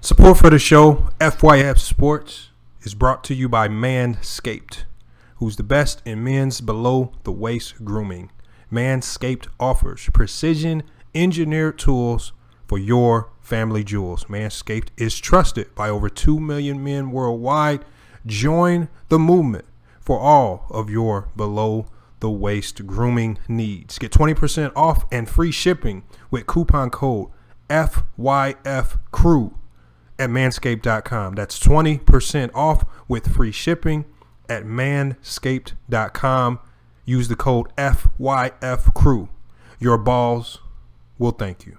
Support for the show, FYF Sports, is brought to you by Manscaped, who's the best in men's below-the-waist grooming. Manscaped offers precision engineered tools for your family jewels. Manscaped is trusted by over 2 million men worldwide. Join the movement for all of your below-the-waist grooming needs. Get 20% off and free shipping with coupon code FYFCREW at manscaped.com. That's 20% off with free shipping at manscaped.com. Use the code FYFCREW. Your balls will thank you.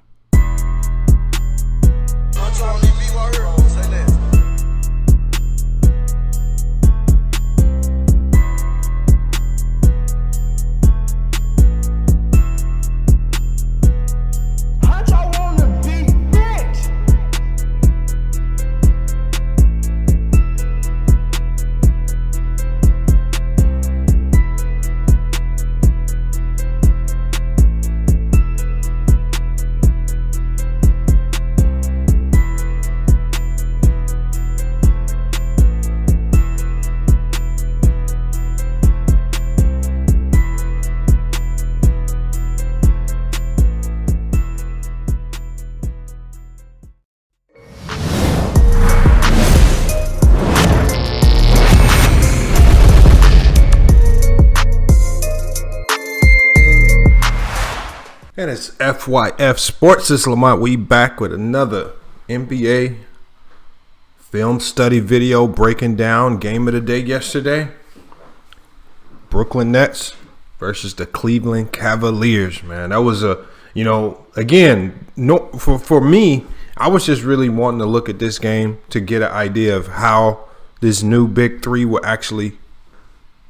And it's FYF Sports. This is Lamont. We back with another NBA film study video breaking down game of the day yesterday. Brooklyn Nets versus the Cleveland Cavaliers, man. That was for me, I was just really wanting to look at this game to get an idea of how this new big three will actually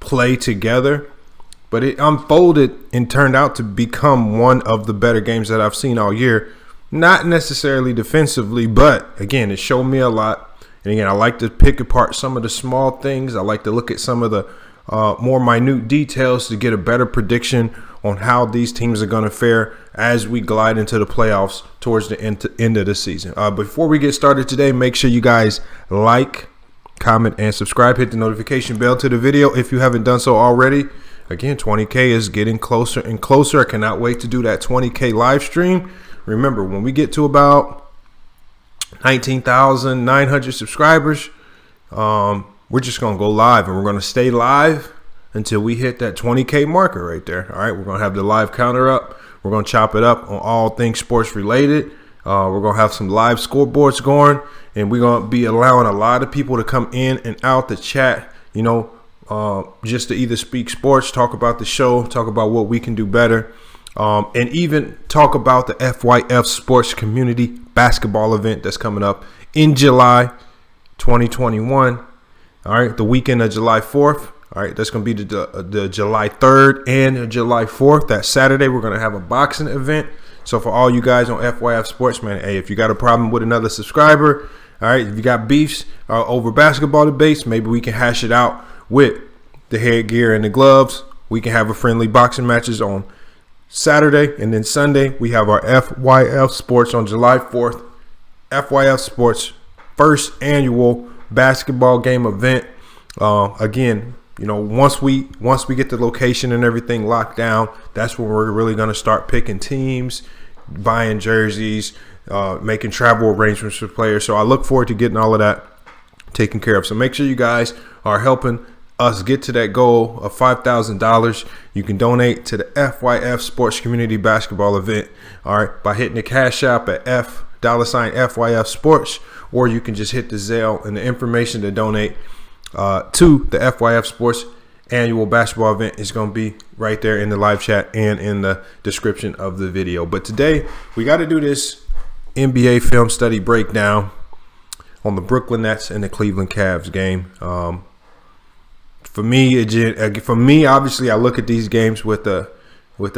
play together. But it unfolded and turned out to become one of the better games that I've seen all year. Not necessarily defensively, but again, it showed me a lot. And again, I like to pick apart some of the small things. I like to look at some of the more minute details to get a better prediction on how these teams are going to fare as we glide into the playoffs towards the end of the season. Before we get started today, make sure you guys like, comment, and subscribe. Hit the notification bell to the video if you haven't done so already. Again, 20K is getting closer and closer. I cannot wait to do that 20K live stream. Remember, when we get to about 19,900 subscribers, we're just going to go live, and we're going to stay live until we hit that 20K marker right there. All right, we're going to have the live counter up. We're going to chop it up on all things sports related. We're going to have some live scoreboards going, and we're going to be allowing a lot of people to come in and out the chat, just to either speak sports, talk about the show, talk about what we can do better, and even talk about the FYF Sports Community Basketball event that's coming up in July 2021. All right, the weekend of July 4th. All right, that's going to be the July 3rd and July 4th. That Saturday, we're going to have a boxing event. So for all you guys on FYF Sports, man, hey, if you got a problem with another subscriber, all right, if you got beefs over basketball debates, maybe we can hash it out with the headgear and the gloves. We can have a friendly boxing matches on Saturday, and then Sunday we have our FYF Sports on July 4th. FYF Sports first annual basketball game event. Again, once we get the location and everything locked down, that's when we're really going to start picking teams, buying jerseys, making travel arrangements for players. So I look forward to getting all of that taken care of. So make sure you guys are helping us get to that goal of $5,000. You can donate to the FYF Sports Community Basketball event, all right, by hitting the Cash App at $FYF Sports, or you can just hit the Zelle, and the information to donate to the FYF Sports annual basketball event is going to be right there in the live chat and in the description of the video. But today we got to do this NBA film study breakdown on the Brooklyn Nets and the Cleveland Cavs game. For me, obviously, I look at these games with a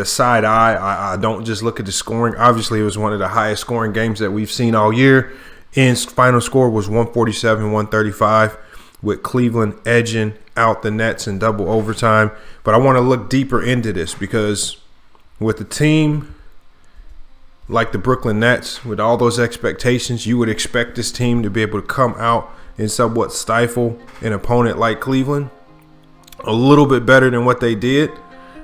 side eye. I don't just look at the scoring. Obviously, it was one of the highest scoring games that we've seen all year. And final score was 147-135, with Cleveland edging out the Nets in double overtime. But I want to look deeper into this because with the team like the Brooklyn Nets, with all those expectations, you would expect this team to be able to come out and somewhat stifle an opponent like Cleveland a little bit better than what they did.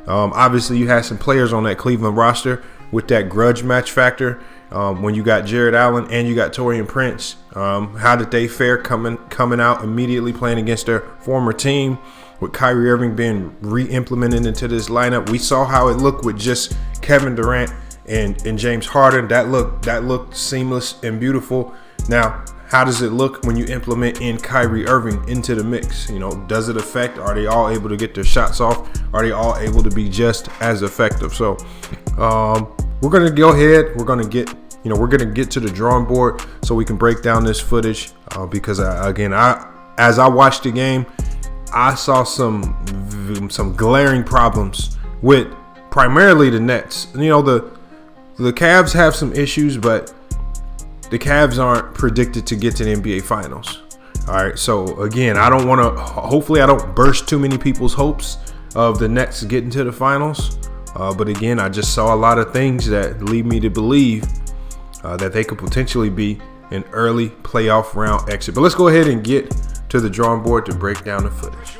Obviously, you had some players on that Cleveland roster with that grudge match factor. When you got Jared Allen and you got Taurean Prince, how did they fare coming out immediately playing against their former team? With Kyrie Irving being re-implemented into this lineup, we saw how it looked with just Kevin Durant and James Harden. That looked seamless and beautiful. Now, how does it look when you implement in Kyrie Irving into the mix? You know, does it affect? Are they all able to get their shots off? Are they all able to be just as effective? So, we're gonna go ahead. We're gonna get to the drawing board so we can break down this footage because as I watched the game, I saw some glaring problems with primarily the Nets. You know, the Cavs have some issues, but the Cavs aren't predicted to get to the NBA Finals. All right, so again, hopefully I don't burst too many people's hopes of the Nets getting to the finals. But again, I just saw a lot of things that lead me to believe that they could potentially be an early playoff round exit. But let's go ahead and get to the drawing board to break down the footage.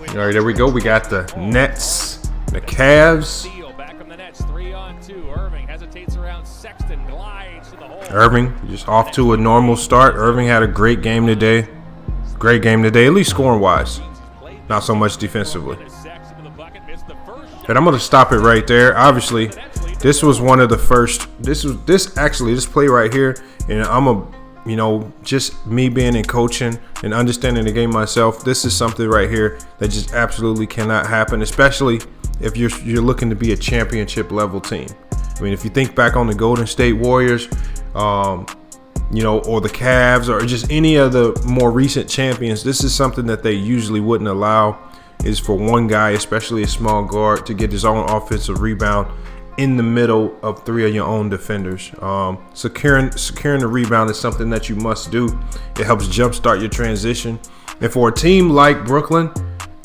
All right, there we go. We got the Nets, the Cavs. Back from the Nets, 3-on-2. Irving hesitates around Sexton, glides to the hole. Irving just off to a normal start. Irving had a great game today. Great game today, at least scoring wise. Not so much defensively. And I'm going to stop it right there. Obviously, this was one of the first. This play right here, and just me being in coaching and understanding the game myself, this is something right here that just absolutely cannot happen, especially if you're looking to be a championship level team. I mean, if you think back on the Golden State Warriors, or the Cavs, or just any of the more recent champions, this is something that they usually wouldn't allow, is for one guy, especially a small guard, to get his own offensive rebound in the middle of three of your own defenders. Securing the rebound is something that you must do. It helps jumpstart your transition. And for a team like Brooklyn,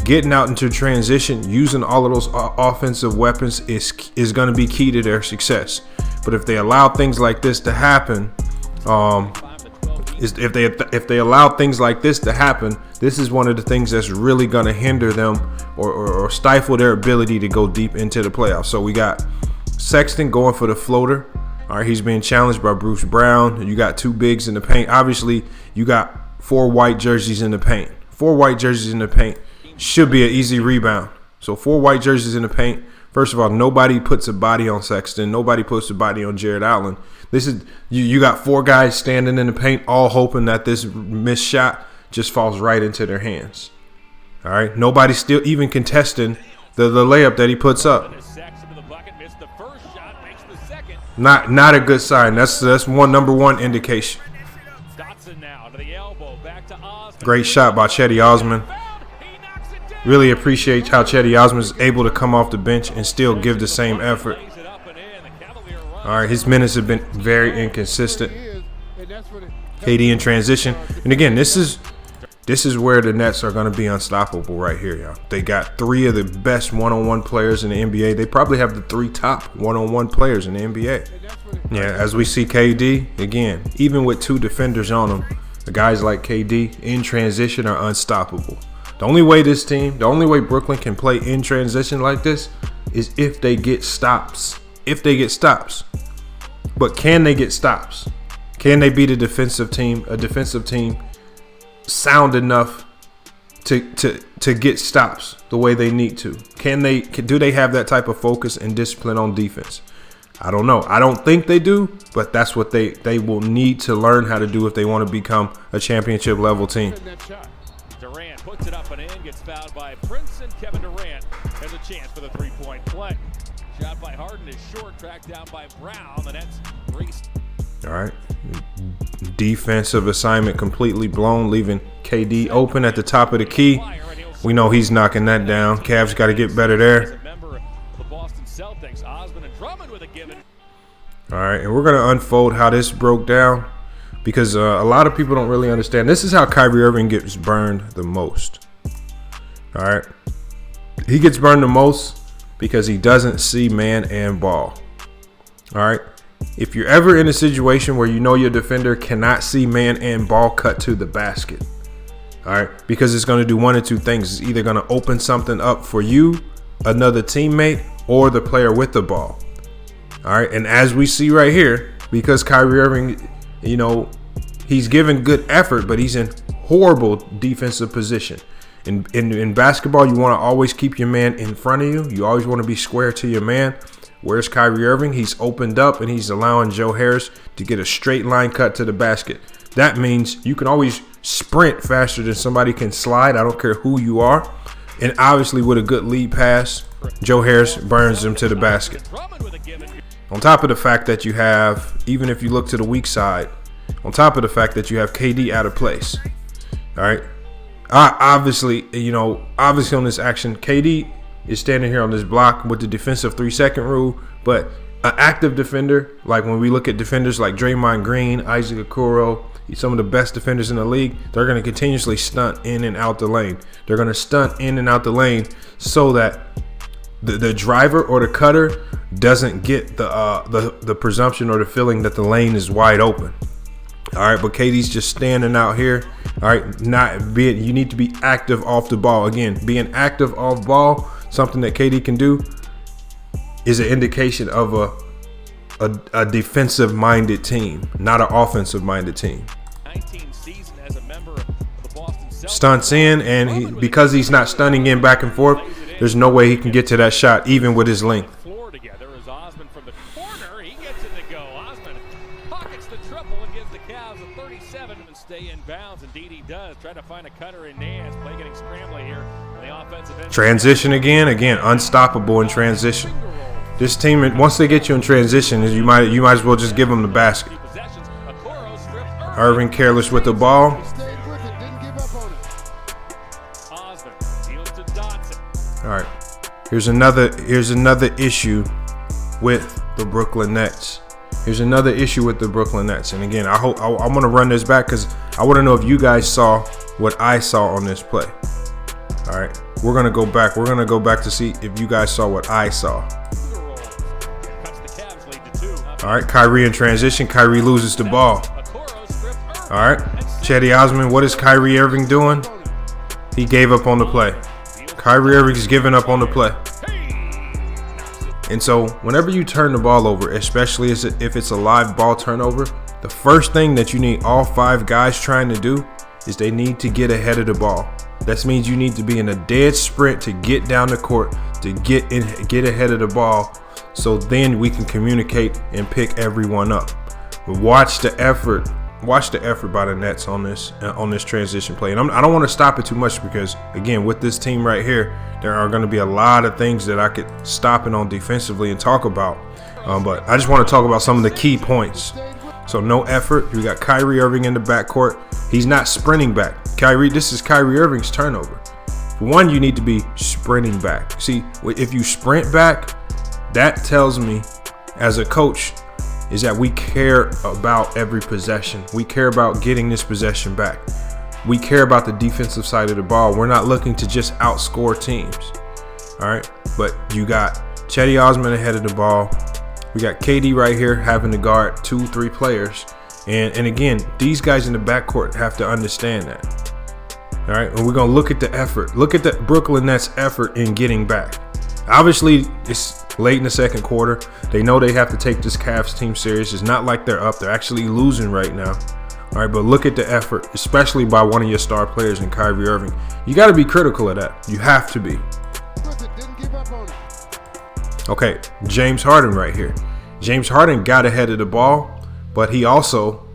getting out into transition, using all of those offensive weapons is going to be key to their success. But if they allow things like this to happen, if they allow things like this to happen, this is one of the things that's really going to hinder them or stifle their ability to go deep into the playoffs. So we got Sexton going for the floater. All right, he's being challenged by Bruce Brown. You got two bigs in the paint. Obviously, you got four white jerseys in the paint. Four white jerseys in the paint should be an easy rebound. So 4 white jerseys in the paint. First of all, nobody puts a body on Sexton. Nobody puts a body on Jared Allen. This is you got 4 guys standing in the paint, all hoping that this missed shot just falls right into their hands. All right, nobody's still even contesting the layup that he puts up. Not a good sign. That's number one indication. Great shot by Cedi Osman. Really appreciate how Cedi Osman is able to come off the bench and still give the same effort. All right, his minutes have been very inconsistent. KD in transition. And again, this is where the Nets are going to be unstoppable right here, y'all. They got 3 of the best one-on-one players in the NBA. They probably have the 3 top one-on-one players in the NBA. Yeah, as we see KD, again, even with 2 defenders on him, the guys like KD in transition are unstoppable. The only way Brooklyn can play in transition like this is if they get stops. If they get stops. But can they get stops? Can they beat a defensive team sound enough to get stops the way they need to? Do they have that type of focus and discipline on defense? I don't know. I don't think they do, but that's what they will need to learn how to do if they want to become a championship level team. Durant puts it up and in, gets fouled by Prince, and Kevin Durant has a chance for the 3-point play. Shot by Harden is short, tracked down by Brown. The Nets raced. All right. Defensive assignment completely blown, leaving KD open at the top of the key. We know he's knocking that down. Cavs got to get better there. All right, and we're going to unfold how this broke down because a lot of people don't really understand. This is how Kyrie Irving gets burned the most. All right. He gets burned the most because he doesn't see man and ball. All right. if you're ever in a situation where you know your defender cannot see man and ball cut to the basket, all right, because it's going to do one of two things. It's either going to open something up for you, another teammate, or the player with the ball. All right, and as we see right here, because Kyrie Irving, you know, he's given good effort, but he's in horrible defensive position. In basketball, you want to always keep your man in front of you. You always want to be square to your man. Where's Kyrie Irving? He's opened up and he's allowing Joe Harris to get a straight line cut to the basket. That means you can always sprint faster than somebody can slide. I don't care who you are. And obviously with a good lead pass, Joe Harris burns him to the basket. On top of the fact that you have, even if you look to the weak side, on top of the fact that you have KD out of place. All right. Obviously on this action, KD is standing here on this block with the defensive 3-second rule, but an active defender, like when we look at defenders like Draymond Green, Isaac Okoro, some of the best defenders in the league, they're going to continuously stunt in and out the lane. They're going to stunt in and out the lane so that the driver or the cutter doesn't get the presumption or the feeling that the lane is wide open. All right, but KD's just standing out here. All right, you need to be active off the ball. Again, being active off ball, something that KD can do, is an indication of a defensive-minded team, not an offensive-minded team. 19 season as a member of the Boston Celtics. Stunts in, and because he's not stunning in back and forth, there's no way he can get to that shot, even with his length. Floor together as Osman from the corner, he gets it to go. Osman pockets the triple and gives the Cavs a 37 and stay in bounds. Indeed, he does. Try to find a cutter in Nance. Play getting scrambly here on the offensive end. Transition again, unstoppable in transition. This team, once they get you in transition, you might as well just give them the basket. Irving careless with the ball. All right, here's another issue with the Brooklyn Nets. And again, I want to run this back because I want to know if you guys saw what I saw on this play. All right, we're gonna go back. We're gonna go back to see if you guys saw what I saw. All right, Kyrie in transition. Kyrie loses the ball. All right, Chetty Osman, what is Kyrie Irving doing? He gave up on the play. Kyrie Irving's giving up on the play. And so whenever you turn the ball over, especially if it's a live ball turnover, the first thing that you need all 5 guys trying to do is they need to get ahead of the ball. That means you need to be in a dead sprint to get down the court, to get ahead of the ball, so then we can communicate and pick everyone up. But watch the effort by the Nets on this transition play. And I don't want to stop it too much because, again, with this team right here, there are going to be a lot of things that I could stop it on defensively and talk about. But I just want to talk about some of the key points. So no effort. We got Kyrie Irving in the backcourt. He's not sprinting back. This is Kyrie Irving's turnover. For one, you need to be sprinting back. See, if you sprint back, that tells me as a coach is that we care about every possession. We care about getting this possession back. We care about the defensive side of the ball. We're not looking to just outscore teams. All right. But you got Chetty Osman ahead of the ball. We got KD right here having to guard 2-3 players. And again, these guys in the backcourt have to understand that. All right. And we're going to look at the effort. Look at the Brooklyn Nets effort in getting back. Obviously, it's late in the second quarter. They know they have to take this Cavs team serious. It's not like they're up. They're actually losing right now. All right, but look at the effort, especially by one of your star players in Kyrie Irving. You got to be critical of that. You have to be. Okay, James Harden right here. James Harden got ahead of the ball, but he also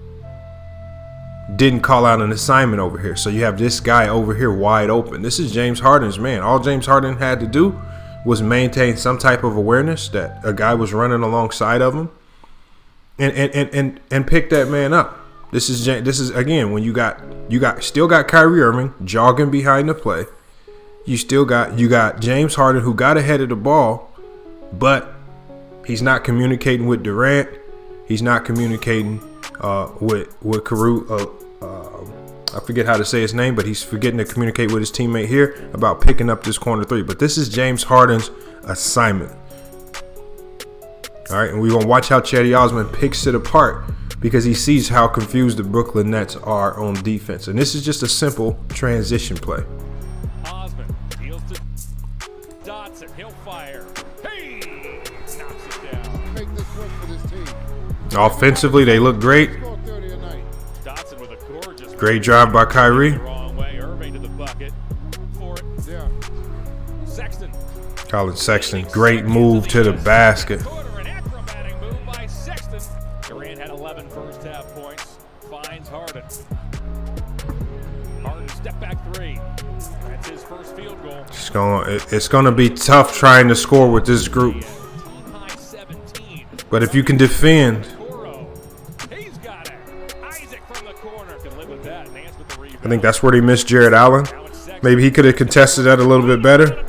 didn't call out an assignment over here. So you have this guy over here wide open. This is James Harden's man. All James Harden had to do was maintain some type of awareness that a guy was running alongside of him and pick that man up. This is again when you still got Kyrie Irving jogging behind the play. You got James Harden who got ahead of the ball, but he's not communicating with Durant. He's not communicating with Kyrie. I forget how to say his name, but he's forgetting to communicate with his teammate here about picking up this corner 3. But this is James Harden's assignment. All right, and we're going to watch how Cedi Osman picks it apart because he sees how confused the Brooklyn Nets are on defense. And this is just a simple transition play. Osman deals to Dotson. He'll fire. Hey! Knocks it down. Make this work for this team. Offensively, they look great. Score 30 a night. Dotson with a gorgeous. Great job by Kyrie. The wrong way. Irving to the bucket. For it. Yeah. Sexton. Collin Sexton, great move to the basket. An acrobatic move by Sexton. Durant had 11 first half points. Finds Harden. Harden step back three. That's his first field goal. It's gonna be tough trying to score with this group. Team high 17. But if you can defend, He's got it. Isaac from the corner can live with that. Nance with the rebound. I think that's where they missed Jared Allen. Maybe he could have contested that a little bit better.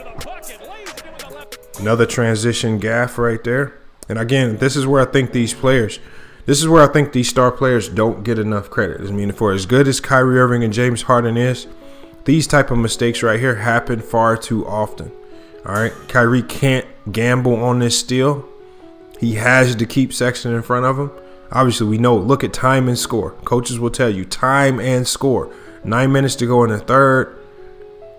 Another transition gaff right there. And again, this is where I think these star players don't get enough credit. I mean, for as good as Kyrie Irving and James Harden is, these type of mistakes right here happen far too often. All right, Kyrie can't gamble on this steal. He has to keep Sexton in front of him. Obviously, we know, look at time and score. Coaches will tell you time and score. 9 minutes to go in the third.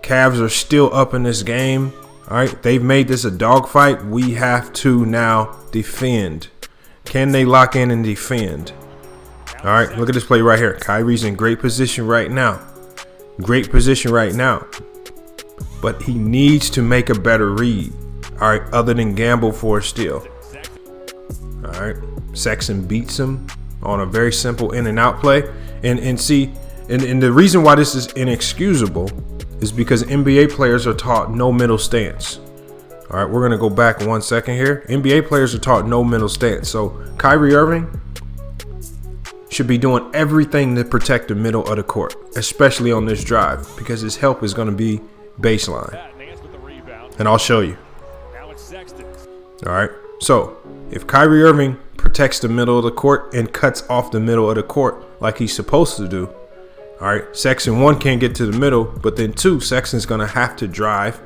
Cavs are still up in this game. All right, they've made this a dogfight. We have to now defend. Can they lock in and defend? All right, look at this play right here. Kyrie's in great position right now. Great position right now. But he needs to make a better read. All right, other than gamble for a steal. All right, Sexton beats him on a very simple in and out play. And the reason why this is inexcusable is because NBA players are taught no middle stance. All right, we're going to go back 1 second here. NBA players are taught no middle stance. So Kyrie Irving should be doing everything to protect the middle of the court, especially on this drive, because his help is going to be baseline. And I'll show you. All right, so if Kyrie Irving protects the middle of the court and cuts off the middle of the court like he's supposed to do, all right, Sexton, 1, can't get to the middle, but then 2, Sexton's going to have to drive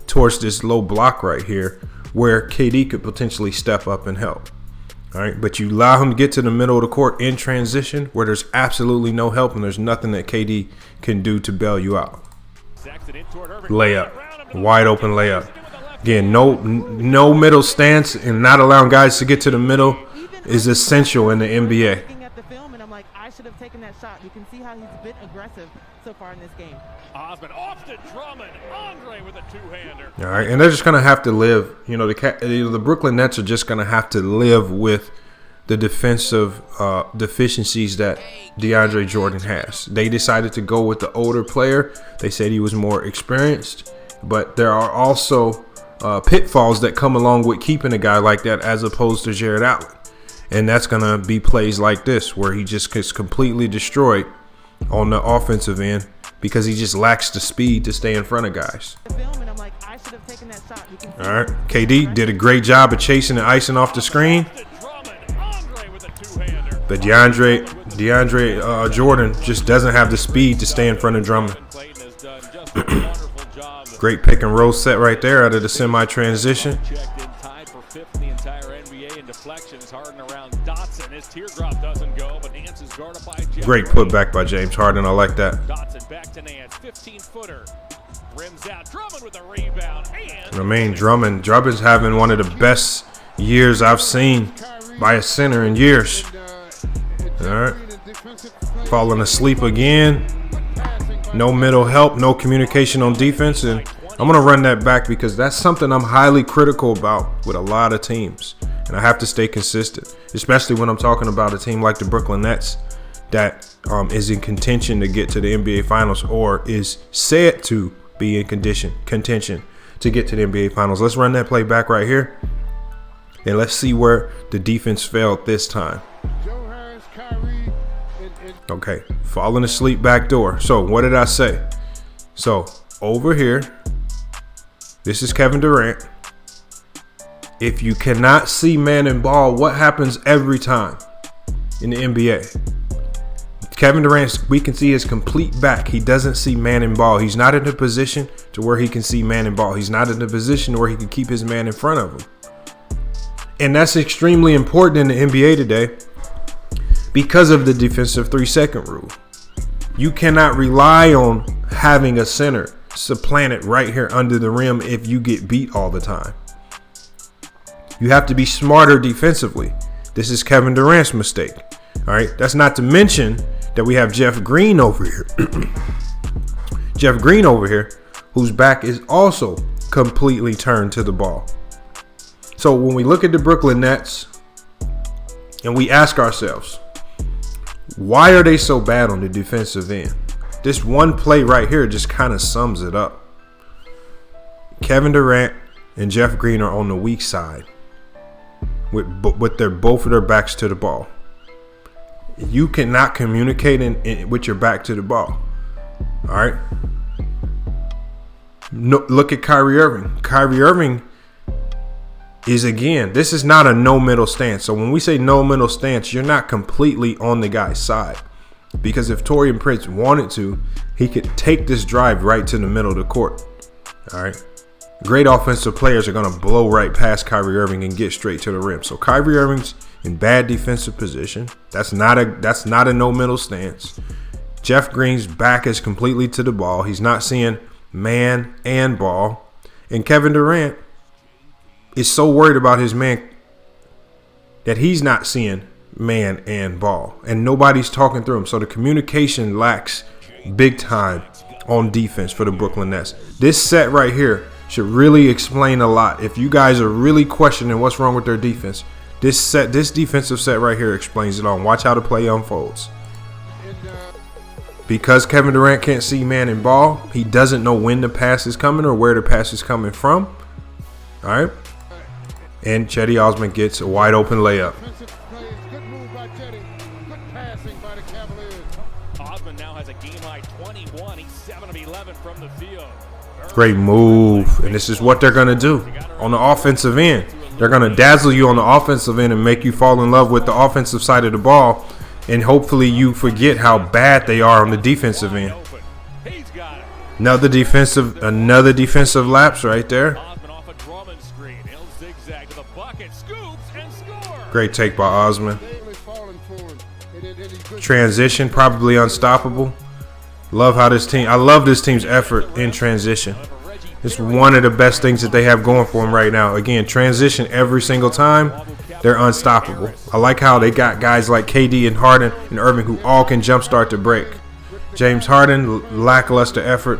towards this low block right here where KD could potentially step up and help. All right, but you allow him to get to the middle of the court in transition where there's absolutely no help and there's nothing that KD can do to bail you out. Layup, wide open layup. Again, no middle stance and not allowing guys to get to the middle is essential in the NBA. I should have taken that shot. You can see how he's a bit aggressive so far in this game. Osman off to Drummond. Andre with a two-hander. All right, and they're just going to have to live. The Brooklyn Nets are just going to have to live with the defensive deficiencies that DeAndre Jordan has. They decided to go with the older player. They said he was more experienced, but there are also pitfalls that come along with keeping a guy like that as opposed to Jared Allen. And that's going to be plays like this where he just gets completely destroyed on the offensive end because he just lacks the speed to stay in front of guys. All right, KD did a great job of chasing and icing off the screen. But DeAndre Jordan just doesn't have the speed to stay in front of Drummond. Great pick and roll set right there out of the semi-transition. Great putback by James Harden. I like that. Drummond's having one of the best years I've seen by a center in years. All right. Falling asleep again. No middle help, no communication on defense. And I'm going to run that back because that's something I'm highly critical about with a lot of teams. And I have to stay consistent, especially when I'm talking about a team like the Brooklyn Nets that is in contention to get to the NBA Finals or is said to be in contention to get to the NBA Finals. Let's run that play back right here. And let's see where the defense failed this time. Okay, falling asleep back door. So what did I say? So over here, this is Kevin Durant. If you cannot see man and ball, what happens every time in the NBA? Kevin Durant, we can see his complete back. He doesn't see man and ball. He's not in a position to where he can see man and ball. He's not in a position where he can keep his man in front of him. And that's extremely important in the NBA today because of the defensive 3-second rule. You cannot rely on having a center supplanted right here under the rim if you get beat all the time. You have to be smarter defensively. This is Kevin Durant's mistake. All right. That's not to mention that we have Jeff Green over here. Jeff Green over here, whose back is also completely turned to the ball. So when we look at the Brooklyn Nets and we ask ourselves, why are they so bad on the defensive end? This one play right here just kind of sums it up. Kevin Durant and Jeff Green are on the weak side with both of their backs to the ball. You cannot communicate with your back to the ball. All right. No, look at Kyrie Irving. Kyrie Irving is, again, this is not a no middle stance. So when we say no middle stance, you're not completely on the guy's side. Because if Taurean Prince wanted to, he could take this drive right to the middle of the court. All right. Great offensive players are going to blow right past Kyrie Irving and get straight to the rim. So Kyrie Irving's in bad defensive position. That's not a no middle stance. Jeff Green's back is completely to the ball. He's not seeing man and ball. And Kevin Durant is so worried about his man that he's not seeing man and ball. And nobody's talking through him. So the communication lacks big time on defense for the Brooklyn Nets. This set right here should really explain a lot. If you guys are really questioning what's wrong with their defense, this defensive set right here explains it all. Watch how the play unfolds. Because Kevin Durant can't see man and ball, he doesn't know when the pass is coming or where the pass is coming from. All right. And Cedi Osman gets a wide open layup. Good move by Cedi. Good passing by the Cavaliers. Osman now has a game-high 21. He's 7 of 11 from the field. Great move. And this is what they're going to do on the offensive end. They're going to dazzle you on the offensive end and make you fall in love with the offensive side of the ball. And hopefully you forget how bad they are on the defensive end. Another defensive lapse right there. Great take by Osman. Transition, probably unstoppable. Love how this team. I love this team's effort in transition. It's one of the best things that they have going for them right now. Again, transition every single time. They're unstoppable. I like how they got guys like KD and Harden and Irving who all can jumpstart the break. James Harden, lackluster effort.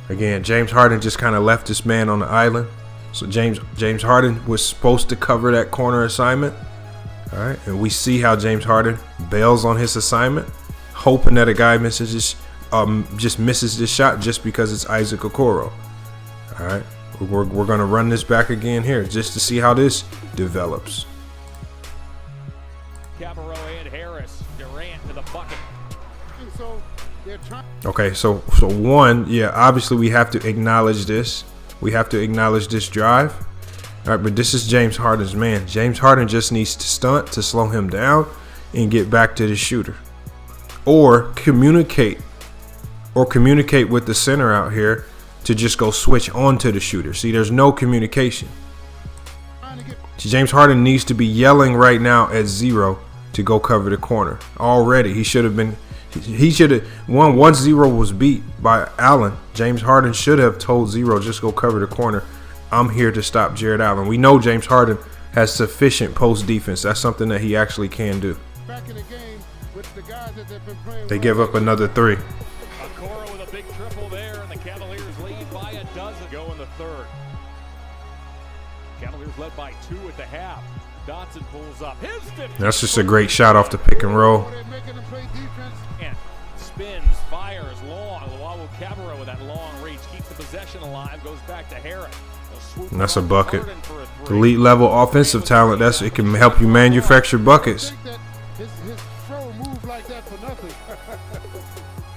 Again, James Harden just kind of left this man on the island. So James Harden was supposed to cover that corner assignment. All right, and we see how James Harden bails on his assignment, hoping that a guy just misses this shot just because it's Isaac Okoro. All right. We're going to run this back again here just to see how this develops. Cavaliers and Harris, Durant to the bucket. Okay, so one, yeah, obviously we have to acknowledge this. We have to acknowledge this drive. All right, but this is James Harden's man. James Harden just needs to stunt to slow him down and get back to the shooter. Or communicate with the center out here to just go switch on to the shooter. See, there's no communication. James Harden needs to be yelling right now at Zero to go cover the corner. Already, he should have once Zero was beat by Allen, James Harden should have told Zero, just go cover the corner. I'm here to stop Jared Allen. We know James Harden has sufficient post defense. That's something that he actually can do. They give up another three. Okoro with a big triple there, and the Cavaliers lead by a dozen. Go in the third. Cavaliers led by 2 at the half. Dotson pulls up. That's just a great shot off the pick and roll. And spins, fires long. Luau Cabarro with that long reach keeps the possession alive. Goes back to Harris. And that's a bucket. Elite level offensive talent. It can help you manufacture buckets.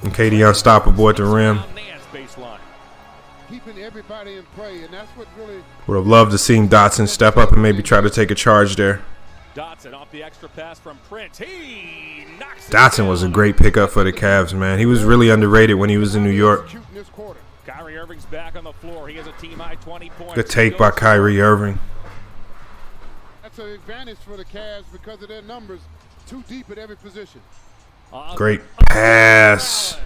And KD unstoppable at the rim. Would have loved to see Dotson step up and maybe try to take a charge there. Dotson off the extra pass from Prince. Dotson was a great pickup for the Cavs, man. He was really underrated when he was in New York. Kyrie Irving's back on the floor. He has a team high 20 points. Good take by Kyrie Irving. that's an advantage for the Cavs because of their numbers too deep at every position. Great pass.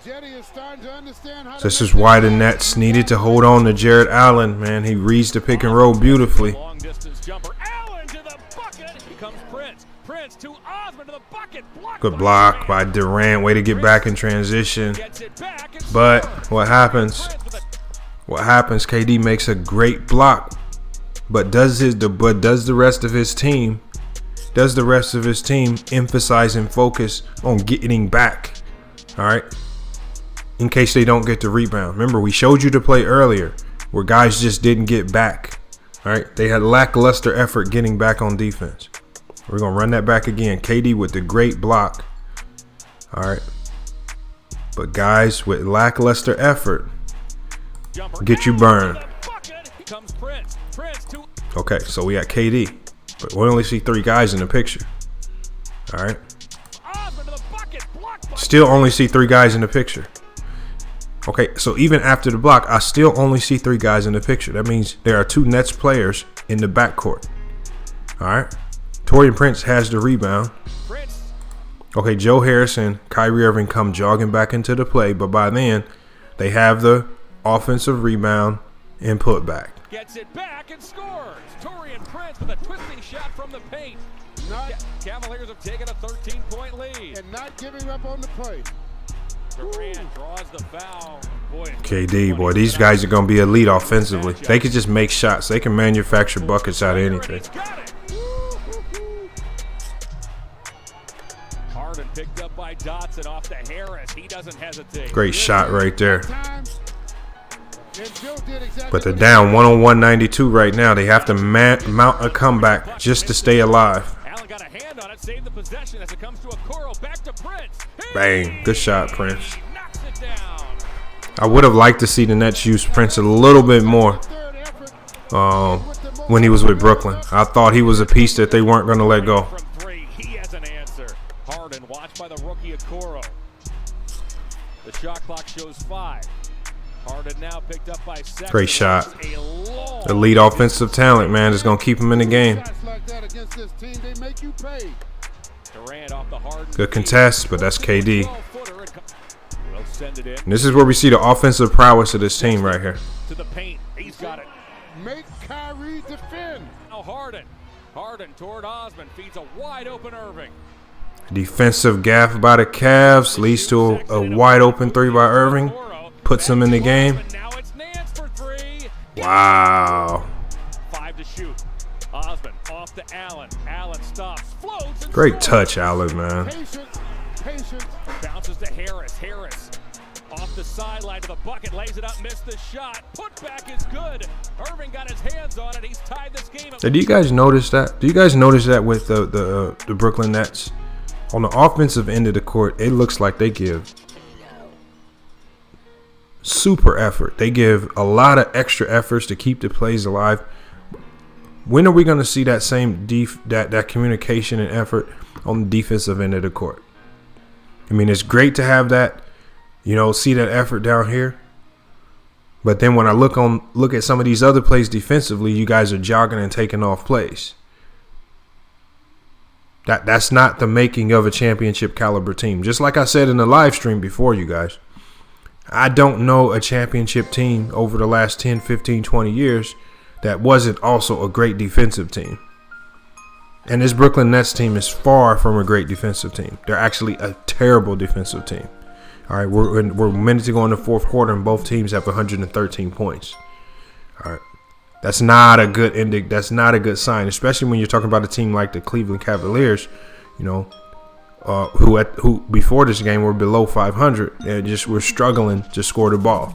Jetty is starting to understand how This is why the Nets needed to hold on to Jared Allen, man. He reads the pick and roll beautifully. Long distance jumper. Allen to the bucket. Here comes Prince. Prince to Osman to the bucket. Good block by Durant. Way to get back in transition. But what happens? What happens? KD makes a great block, but does the rest of his team emphasize and focus on getting back? All right. In case they don't get the rebound. Remember, we showed you the play earlier where guys just didn't get back. All right. They had lackluster effort getting back on defense. We're going to run that back again. KD with the great block. All right. But guys with lackluster effort get you burned. Okay, so we got KD. But we only see 3 guys in the picture. All right. Still only see 3 guys in the picture. Okay, so even after the block, I still only see 3 guys in the picture. That means there are 2 Nets players in the backcourt. All right. Taurean Prince has the rebound. Okay, Joe Harris and Kyrie Irving come jogging back into the play, but by then they have the offensive rebound and put back. Gets it back and scores. Taurean Prince with a twisting shot from the paint. Cavaliers have taken a 13-point lead. And not giving up on the play. Durant draws the foul. Boy, KD, boy, these guys are going to be elite offensively. They can just make shots. They can manufacture buckets out of anything. Harden picked up by Dotson off to Harris. He doesn't hesitate. Great shot right there. But they're down 101-92 right now. They have to mount a comeback just to stay alive. Allen got a hand on it, saved the possession as it comes to Okoro. Back to Prince. Bang. Good shot, Prince. Knocks it down. I would have liked to see the Nets use Prince a little bit more when he was with Brooklyn. I thought he was a piece that they weren't going to let go. From 3, he has an answer. Harden watched by the rookie Okoro. The shot clock shows 5. Harden now picked up by Sexton. Great shot. Elite offensive talent, man, is going to keep him in the game. Good contest, but that's KD. And this is where we see the offensive prowess of this team right here. To the paint. He's got it. Make Kyrie defend. Now Harden. Harden toward Osman. Feeds a wide open Irving. Defensive gaff by the Cavs leads to a wide open 3 by Irving. Puts him in the game. Wow. 5 to shoot. Osman off to Allen. Allen stops. Floats. Great touch, Allen, man. Patience. Bounces to Harris. Harris off the sideline to the bucket. Lays it up. Missed the shot. Put back is good. Irving got his hands on it. He's tied this game up. Do you guys notice that? Do you guys notice that with the Brooklyn Nets? On the offensive end of the court, it looks like they give super effort. They give a lot of extra efforts to keep the plays alive. When are we going to see that same that communication and effort on the defensive end of the court? I mean, it's great to have that, see that effort down here. But then when I look at some of these other plays defensively, you guys are jogging and taking off plays. That's not the making of a championship caliber team. Just like I said in the live stream before, you guys. I don't know a championship team over the last 10, 15, 20 years that wasn't also a great defensive team. And this Brooklyn Nets team is far from a great defensive team. They're actually a terrible defensive team. All right, we're minutes to go in the fourth quarter, and both teams have 113 points. All right, that's not a good ending. That's not a good sign, especially when you're talking about a team like the Cleveland Cavaliers, who before this game were below 500 and just were struggling to score the ball.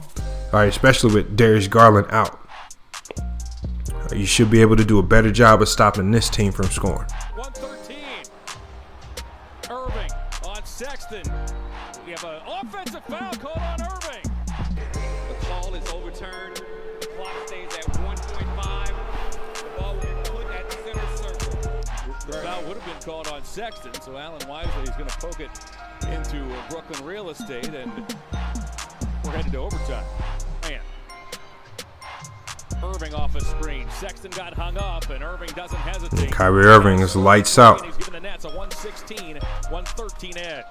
All right, especially with Darius Garland out. You should be able to do a better job of stopping this team from scoring. 113. Irving on Sexton. We have an offensive foul called on Irving. The call is overturned. The clock stays at 1.5. The ball will be put at the center circle. The foul would have been called on Sexton, so Allen wisely is going to poke it into Brooklyn real estate, and we're headed to overtime. Man. Irving off a screen. Sexton got hung up, and Irving doesn't hesitate. And Kyrie Irving is lights out. He's giving the Nets a 116-113 edge.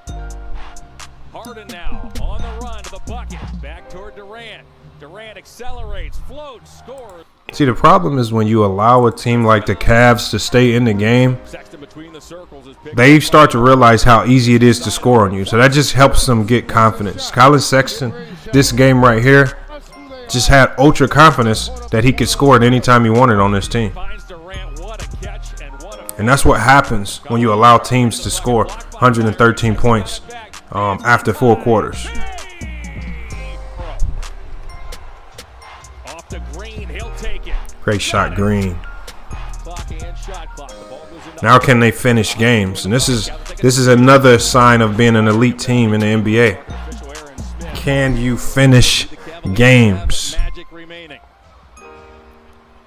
Harden now on the run to the bucket. Back toward Durant. Durant accelerates, floats, scores. See, the problem is when you allow a team like the Cavs to stay in the game, Sexton between the circles is picked they up. start to realize how easy it is to score on you. So that just helps them get confidence. Collin Sexton, this game right here, just had ultra confidence that he could score at any time he wanted on this team. Finds Durant, what a catch and what a And that's what happens when you allow teams to score 113 points after 4 quarters. off the Green, he'll take it. Great shot, Green. Clock and shot clock. The ball goes into Now can they finish games? And this is another sign of being an elite team in the NBA. official Aaron Smith. Can you finish games? Magic remaining.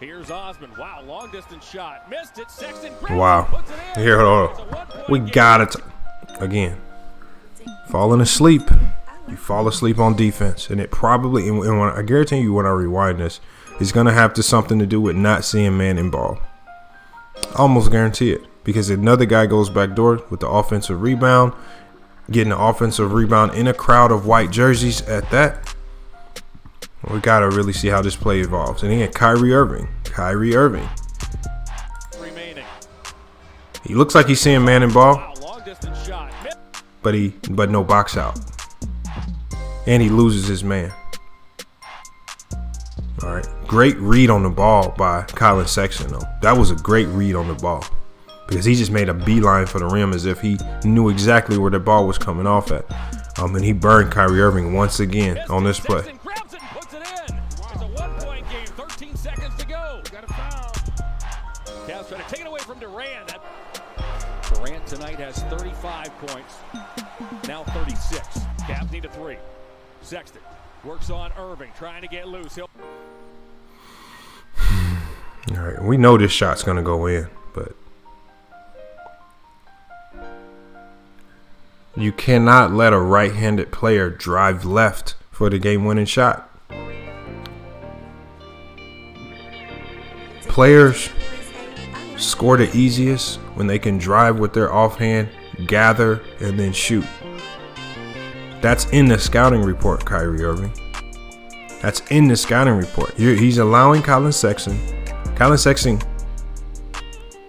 Here's Osman. Wow, long distance shot. Missed it. Sexton grabs Wow. it, puts it in. Here, hold It's a on. one-point We game. got it. Again, falling asleep. You fall asleep on defense. And it probably, and when, I guarantee you when I rewind this, it's going to have something to do with not seeing man in ball. I almost guarantee it. Because another guy goes backdoor with the offensive rebound, getting the offensive rebound in a crowd of white jerseys at that. We got to really see how this play evolves. And again, Kyrie Irving. Remaining. He looks like he's seeing man in ball, Wow, long distance shot. Missed. but no box out. And he loses his man. All right. Great read on the ball by Collin Sexton, though. That was a great read on the ball. Because he just made a beeline for the rim as if he knew exactly where the ball was coming off at. And he burned Kyrie Irving once again on this play. Sexton grabs it and puts it in. It's a one-point game. 13 seconds to go. Got a foul. Cavs trying to take it away from Durant. Durant tonight has 35 points. Now 36. Cavs need a 3. Sexton works on Irving, trying to get loose. He'll All right. We know this shot's going to go in, but you cannot let a right-handed player drive left for the game-winning shot. Players score the easiest when they can drive with their offhand, gather, and then shoot. That's in the scouting report, Kyrie Irving. That's in the scouting report. He's allowing Collin Sexton. Collin Sexton,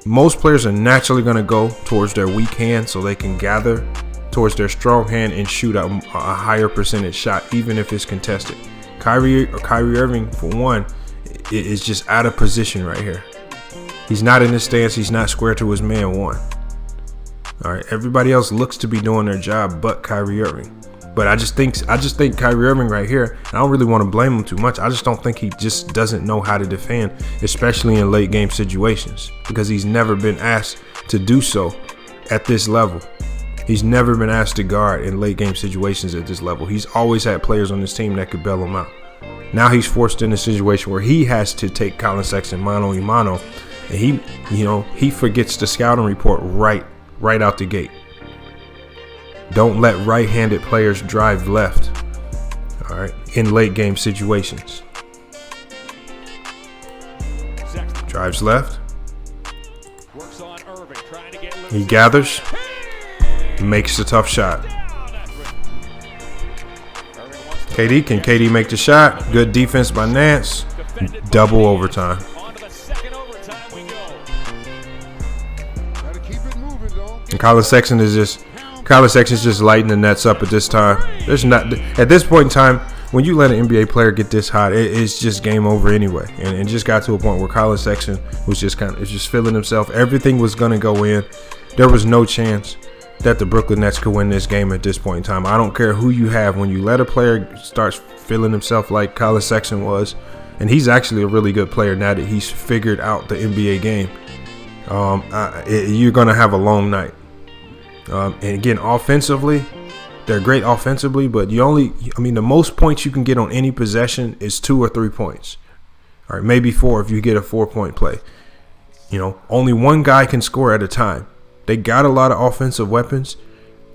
most players are naturally going to go towards their weak hand so they can gather towards their strong hand and shoot a higher percentage shot, even if it's contested. Kyrie Irving, for one, is just out of position right here. He's not in his stance. He's not square to his man one. All right, everybody else looks to be doing their job, but Kyrie Irving. But I just think Kyrie Irving right here, I don't really want to blame him too much. I just don't think he just doesn't know how to defend, especially in late game situations, because he's never been asked to do so at this level. He's never been asked to guard in late game situations at this level. He's always had players on his team that could bail him out. Now he's forced in a situation where he has to take Collin Sexton mano a mano, and he forgets the scouting report right out the gate. Don't let right-handed players drive left, all right, in late game situations. Sexton Drives left. works on Irving, trying to get loose. He gathers, makes the tough shot. KD, can KD make the shot? Good defense by Nance. Double overtime. On to the second overtime we go. Gotta keep it moving, though. And Collin Sexton is just lighting the Nets up at this time. There's not, at this point in time, when you let an NBA player get this hot, it's just game over anyway. And it just got to a point where Collin Sexton was just feeling himself. Everything was gonna go in. There was no chance that the Brooklyn Nets could win this game at this point in time. I don't care who you have. When you let a player start feeling himself like Collin Sexton was, and he's actually a really good player now that he's figured out the NBA game, you're gonna have a long night. And again, offensively, they're great offensively, but the most points you can get on any possession is 2 or 3 points. All right, maybe 4 if you get a 4-point play. Only one guy can score at a time. They got a lot of offensive weapons,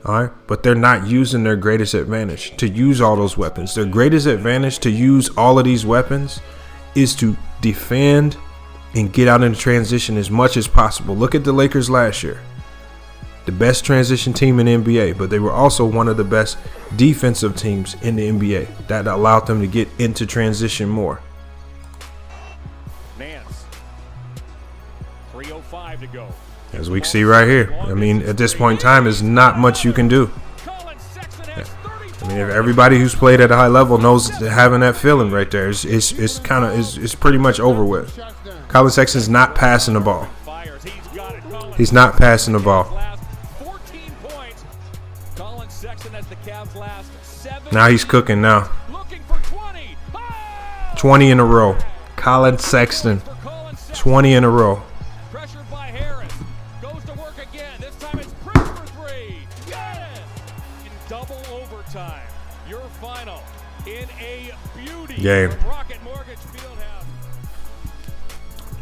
all right, but they're not using their greatest advantage to use all those weapons. Their greatest advantage to use all of these weapons is to defend and get out into transition as much as possible. Look at the Lakers last year. The best transition team in the NBA, but they were also one of the best defensive teams in the NBA. That allowed them to get into transition more. Nance. 3:05 to go. As we see right here. I mean, at this point in time, there's not much you can do. Collin, Sexton has 34. I mean, if everybody who's played at a high level knows having that feeling right there, it's pretty much over with. Collin Sexton's not passing the ball. Fires. He's got it. Collin. He's not passing the ball. Last 14 points. Collin Sexton as the Cavs last 7. Now he's cooking now. Looking for 20. Oh! 20 in a row. Collin Sexton, For Collin Sexton. 20 in a row. Pressured by Harris. Goes to work again. This time it's Prince for 3. Yes! In double overtime. Your final in a beauty. Game. From Rocket Mortgage Fieldhouse.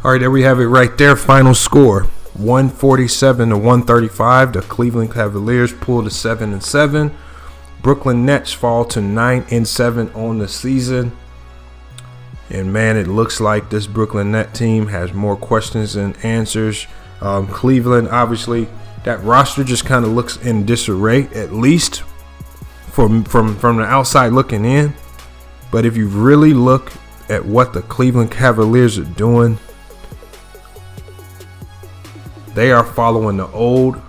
All right, there we have it right there. Final score, 147 to 135. The Cleveland Cavaliers pull to 7-7. Brooklyn Nets fall to 9-7 on the season. And man, it looks like this Brooklyn Net team has more questions than answers. Cleveland, obviously, that roster just kind of looks in disarray, at least from the outside looking in. But if you really look at what the Cleveland Cavaliers are doing, they are following the old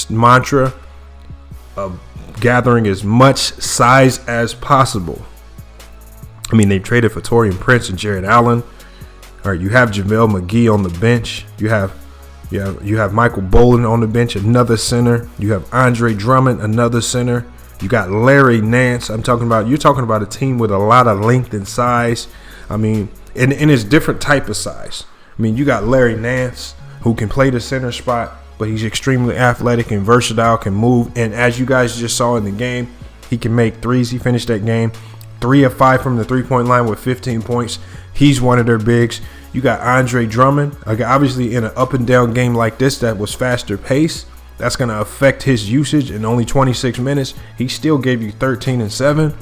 mantra of gathering as much size as possible. I mean, they traded for Taurean Prince and Jared Allen. All right, you have JaVale McGee on the bench. You have Michael Bolden on the bench, another center. You have Andre Drummond, another center. You got Larry Nance. You're talking about a team with a lot of length and size. I mean, and it's different type of size. I mean, you got Larry Nance, who can play the center spot, but he's extremely athletic and versatile, can move. And as you guys just saw in the game, he can make threes. He finished that game 3 of 5 from the three-point line with 15 points. He's one of their bigs. You got Andre Drummond. Obviously, in an up-and-down game like this that was faster pace, that's going to affect his usage in only 26 minutes. He still gave you 13 and 7.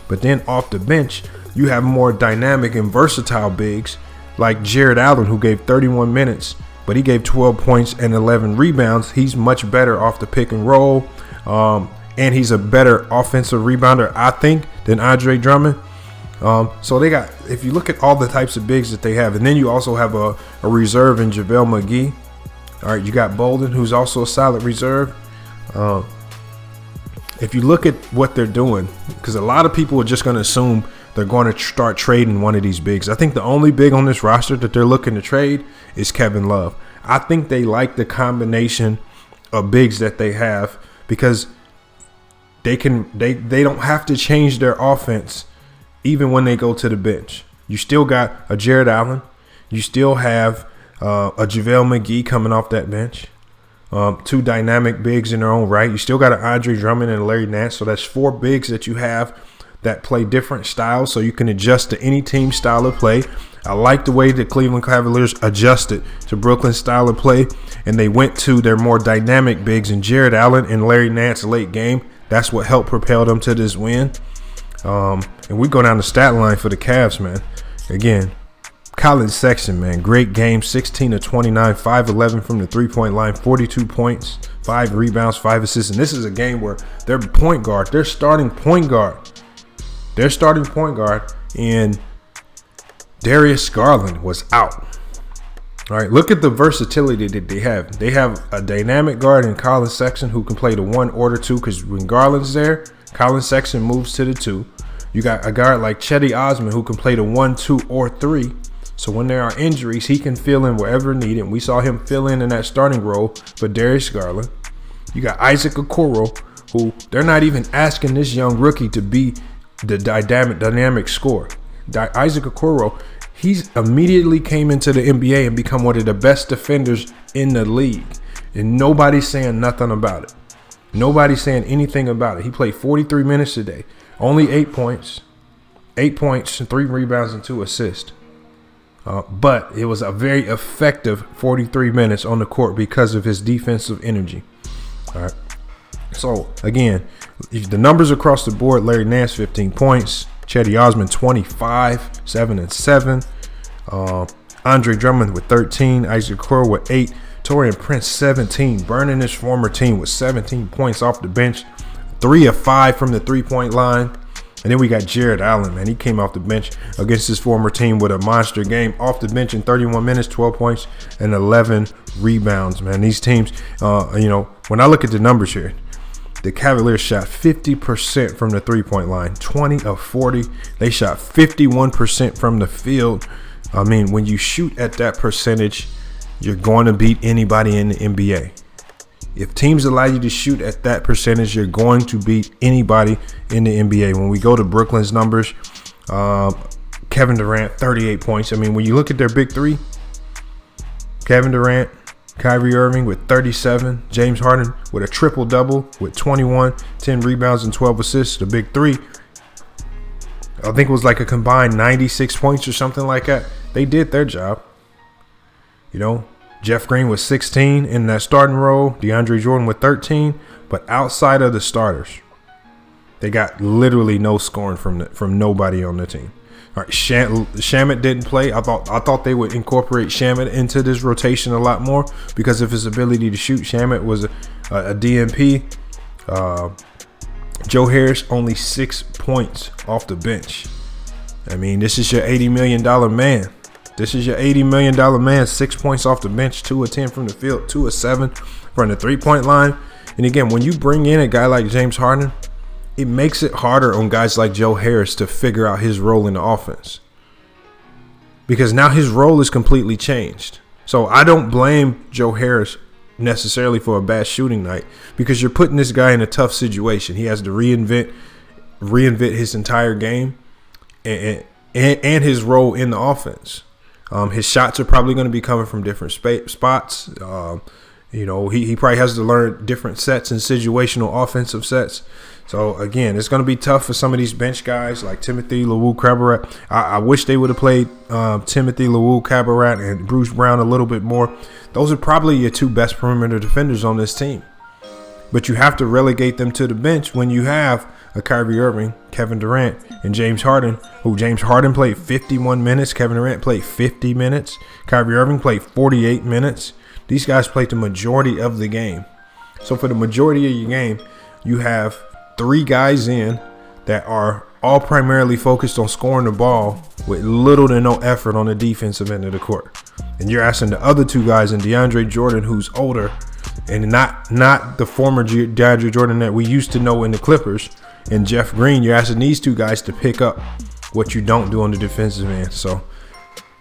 But then off the bench, you have more dynamic and versatile bigs like Jared Allen, who gave 31 minutes, but he gave 12 points and 11 rebounds. He's much better off the pick and roll. And he's a better offensive rebounder, I think, than Andre Drummond. So they got, if you look at all the types of bigs that they have, and then you also have a reserve in JaVale McGee. All right, you got Bolden, who's also a solid reserve. If you look at what they're doing, because a lot of people are just going to assume they're going to start trading one of these bigs. I think the only big on this roster that they're looking to trade is Kevin Love. I think they like the combination of bigs that they have because they don't have to change their offense even when they go to the bench. You still got a Jared Allen. You still have a JaVale McGee coming off that bench. 2 dynamic bigs in their own right. You still got an Andre Drummond and Larry Nance. So that's 4 bigs that you have that play different styles, so you can adjust to any team style of play. I like the way the Cleveland Cavaliers adjusted to Brooklyn's style of play, and they went to their more dynamic bigs in Jared Allen and Larry Nance late game. That's what helped propel them to this win. And we go down the stat line for the Cavs, man. Again, Collin Sexton, man, great game, 16 of 29, 5-11 from the three-point line, 42 points, 5 rebounds, 5 assists. And this is a game where their starting point guard, and Darius Garland was out. All right, look at the versatility that they have. They have a dynamic guard in Collin Sexton who can play the 1 or the 2, because when Garland's there, Collin Sexton moves to the 2. You got a guard like Cedi Osman who can play the 1, 2, or 3. So when there are injuries, he can fill in wherever needed. We saw him fill in that starting role for Darius Garland. You got Isaac Okoro, who they're not even asking this young rookie to be the dynamic scorer. Isaac Okoro, he's immediately came into the NBA and become one of the best defenders in the league. And nobody's saying nothing about it. Nobody's saying anything about it. He played 43 minutes today. Only 8 points. 8 points, 3 rebounds, and 2 assists. But it was a very effective 43 minutes on the court because of his defensive energy. All right. So, again, the numbers across the board, Larry Nance, 15 points. Cedi Osman, 25, 7 and 7. Andre Drummond with 13, Isaac Okoro with 8, Taurean Prince 17, burning his former team with 17 points off the bench, 3 of 5 from the three-point line. And then we got Jared Allen, man. He came off the bench against his former team with a monster game off the bench in 31 minutes, 12 points, and 11 rebounds, man. These teams, when I look at the numbers here, the Cavaliers shot 50% from the three-point line, 20 of 40. They shot 51% from the field. I mean, when you shoot at that percentage, you're going to beat anybody in the NBA. If teams allow you to shoot at that percentage, you're going to beat anybody in the NBA. When we go to Brooklyn's numbers, Kevin Durant, 38 points. I mean, when you look at their big three, Kevin Durant, Kyrie Irving with 37, James Harden with a triple-double with 21, 10 rebounds and 12 assists. The big three, I think it was like a combined 96 points or something like that. They did their job. Jeff Green with 16 in that starting role. DeAndre Jordan with 13. But outside of the starters, they got literally no scoring from nobody on the team. All right, Shamet didn't play. I thought they would incorporate Shamet into this rotation a lot more because of his ability to shoot. Shamet was a DNP. Joe Harris only 6 points off the bench. I mean, this is your $80 million man. This is your $80 million man, 6 points off the bench, 2 of 10 from the field, 2 of 7 from the three-point line. And again, when you bring in a guy like James Harden, it makes it harder on guys like Joe Harris to figure out his role in the offense. Because now his role is completely changed. So I don't blame Joe Harris necessarily for a bad shooting night because you're putting this guy in a tough situation. He has to reinvent his entire game and his role in the offense. His shots are probably going to be coming from different spots. He probably has to learn different sets and situational offensive sets. So, again, it's going to be tough for some of these bench guys like Timothy Luwawu-Cabarrot. I wish they would have played Timothy Luwawu-Cabarrot and Bruce Brown a little bit more. Those are probably your 2 best perimeter defenders on this team. But you have to relegate them to the bench when you have a Kyrie Irving, Kevin Durant, and James Harden, who James Harden played 51 minutes. Kevin Durant played 50 minutes. Kyrie Irving played 48 minutes. These guys played the majority of the game. So for the majority of your game, you have 3 guys in that are all primarily focused on scoring the ball with little to no effort on the defensive end of the court. And you're asking the other 2 guys in DeAndre Jordan, who's older, and not the former DeAndre Jordan that we used to know in the Clippers, and Jeff Green, you're asking these 2 guys to pick up what you don't do on the defensive end. So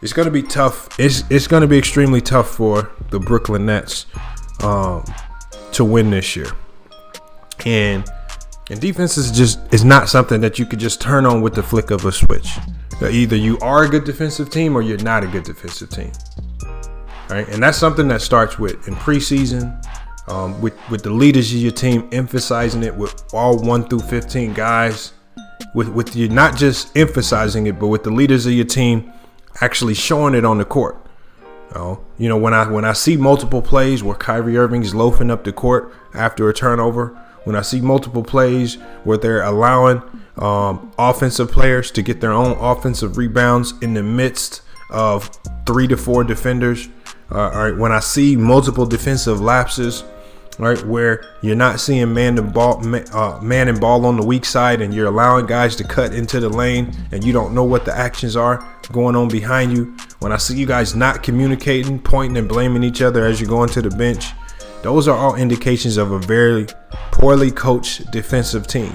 it's going to be tough. It's going to be extremely tough for the Brooklyn Nets to win this year. And defense is not something that you could just turn on with the flick of a switch. Either you are a good defensive team or you're not a good defensive team. All right, and that's something that starts with in preseason. With the leaders of your team emphasizing it with all 1 through 15 guys, with you not just emphasizing it, but with the leaders of your team actually showing it on the court. When I see multiple plays where Kyrie Irving's loafing up the court after a turnover, when I see multiple plays where they're allowing offensive players to get their own offensive rebounds in the midst of 3 to 4 defenders, all right, when I see multiple defensive lapses, right, where you're not seeing man and ball on the weak side and you're allowing guys to cut into the lane and you don't know what the actions are going on behind you. When I see you guys not communicating, pointing and blaming each other as you're going to the bench, those are all indications of a very poorly coached defensive team.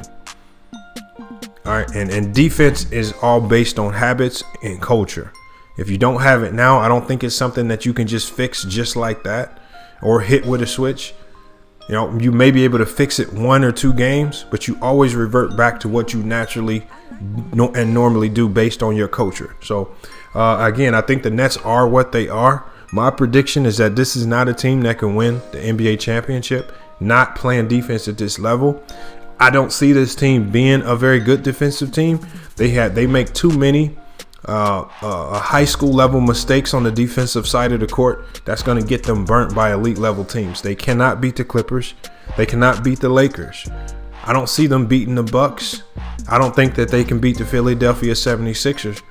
All right, and defense is all based on habits and culture. If you don't have it now, I don't think it's something that you can just fix just like that or hit with a switch. You may be able to fix it 1 or 2 games, but you always revert back to what you naturally and normally do based on your culture. So, again, I think the Nets are what they are. My prediction is that this is not a team that can win the NBA championship, not playing defense at this level. I don't see this team being a very good defensive team. They make too many high school level mistakes on the defensive side of the court. That's going to get them burnt by elite level teams. They cannot beat the Clippers. They cannot beat the Lakers. I don't see them beating the Bucks. I don't think that they can beat the Philadelphia 76ers.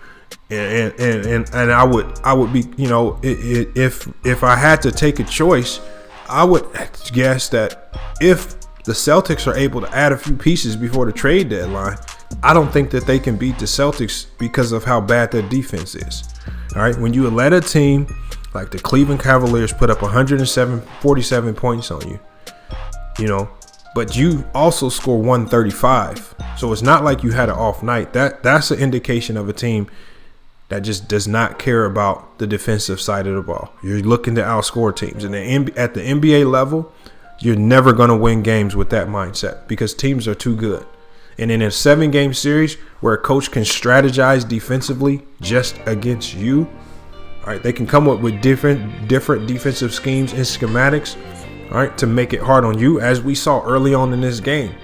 And I would be, you know, if I had to take a choice, I would guess that if the Celtics are able to add a few pieces before the trade deadline, I don't think that they can beat the Celtics because of how bad their defense is. All right, when you let a team like the Cleveland Cavaliers put up 47 points on you, you know, but you also score 135. So it's not like you had an off night. That's an indication of a team that just does not care about the defensive side of the ball. You're looking to outscore teams. And at the NBA level, you're never going to win games with that mindset because teams are too good. And in a 7-game series where a coach can strategize defensively just against you, all right, they can come up with different defensive schemes and schematics, all right, to make it hard on you, as we saw early on in this game.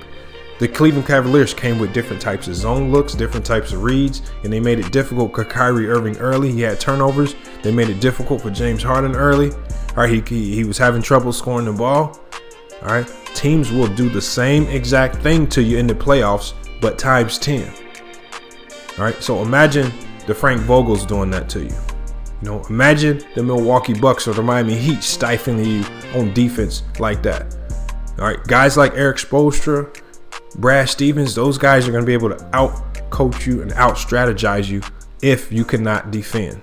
The Cleveland Cavaliers came with different types of zone looks, different types of reads, and they made it difficult for Kyrie Irving early. He had turnovers. They made it difficult for James Harden early. All right, he was having trouble scoring the ball. All right, teams will do the same exact thing to you in the playoffs, but times 10. All right, so imagine the Frank Vogels doing that to you. You know, imagine the Milwaukee Bucks or the Miami Heat stifling you on defense like that. All right, guys like Eric Spoelstra, Brad Stevens, those guys are going to be able to out-coach you and out-strategize you if you cannot defend.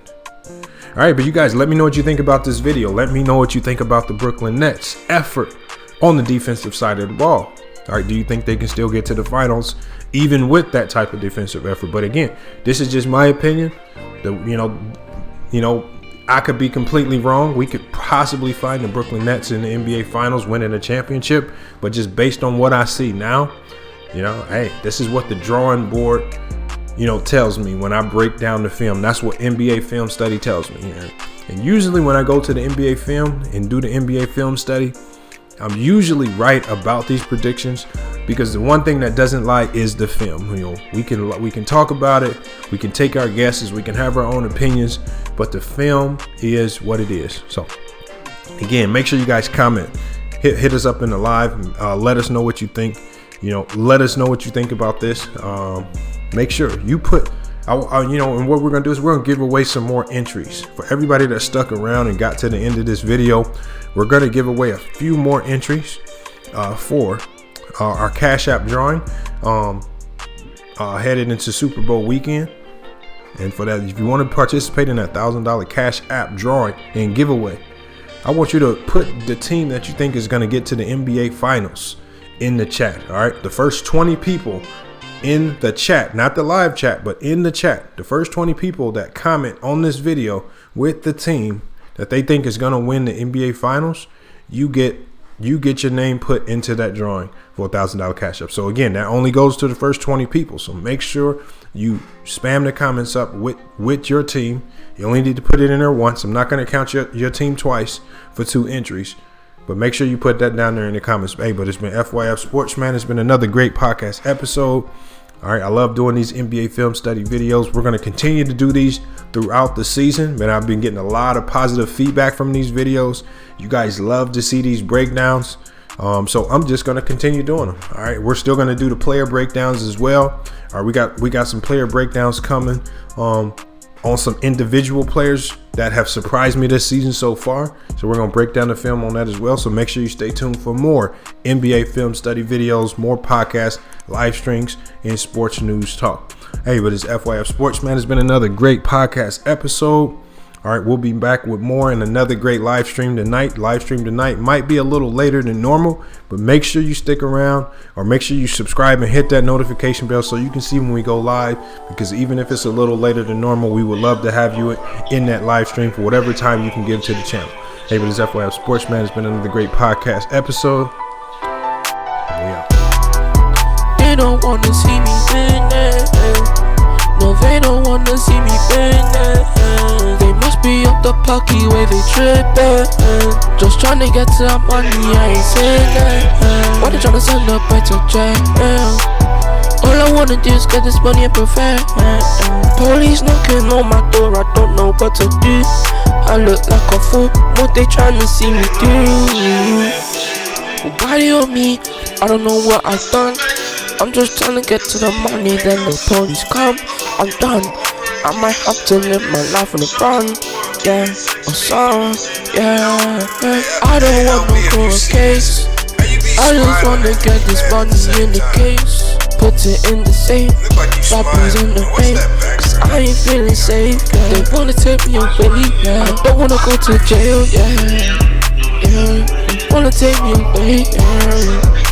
All right, but you guys, let me know what you think about this video. Let me know what you think about the Brooklyn Nets' effort on the defensive side of the ball. All right, do you think they can still get to the finals even with that type of defensive effort? But again, this is just my opinion. You know, I could be completely wrong. We could possibly find the Brooklyn Nets in the NBA Finals winning a championship. But just based on what I see now, you know, hey, this is what the drawing board, you know, tells me when I break down the film. That's what NBA film study tells me. And usually when I go to the NBA film and do the NBA film study, I'm usually right about these predictions because the one thing that doesn't lie is the film. You know, we can talk about it, we can take our guesses, we can have our own opinions, but the film is what it is. So again, make sure you guys comment, hit us up in the live, let us know what you think. You know, let us know what you think about this. Make sure you put, you know, and what we're gonna do is we're gonna give away some more entries for everybody that stuck around and got to the end of this video. We're going to give away a few more entries for our Cash App drawing headed into Super Bowl weekend. And for that, if you want to participate in that $1,000 Cash App drawing and giveaway, I want you to put the team that you think is going to get to the NBA Finals in the chat. All right, the first 20 people in the chat, not the live chat, but in the chat, the first 20 people that comment on this video with the team that they think is going to win the NBA Finals, you get your name put into that drawing for a $1,000 Cash App. So again, that only goes to the first 20 people. So make sure you spam the comments up with your team. You only need to put it in there once. I'm not going to count your team twice for 2 entries, but make sure you put that down there in the comments. Hey, but it's been FYF Sportsman. It's been another great podcast episode. All right, I love doing these NBA film study videos. We're going to continue to do these throughout the season, but I've been getting a lot of positive feedback from these videos. You guys love to see these breakdowns, so I'm just going to continue doing them. All right, we're still going to do the player breakdowns as well. All right, we got some player breakdowns coming on some individual players that have surprised me this season so far. So we're going to break down the film on that as well. So make sure you stay tuned for more NBA film study videos, more podcasts, live streams, and sports news talk. Hey, but it's FYF Sportsman. It's been another great podcast episode. All right, we'll be back with more in another great live stream tonight. Live stream tonight might be a little later than normal, but make sure you stick around or make sure you subscribe and hit that notification bell so you can see when we go live, because even if it's a little later than normal, we would love to have you in that live stream for whatever time you can give to the channel. Hey, but it's FYF Sportsman. It's been another great podcast episode. They don't wanna see me win. No, they don't wanna see me win. They must be up the pocky way they trippin'. Just tryna get to that money, I ain't saying that. Why they tryna send up back to jail? All I wanna do is get this money and prefer. Police knocking on my door, I don't know what to do. I look like a fool, what they tryna see me do? Body on me, I don't know what I've done. I'm just trying to get to the money, then the police come. I'm done. I might have to live my life on the run, yeah, or some, yeah. I don't want no court case. I just wanna get this money in the case. Put it in the safe, rappers in the rain. Cause I ain't feeling safe, yeah. They wanna take me away, yeah. I don't wanna go to jail, yeah. They wanna take me away, yeah.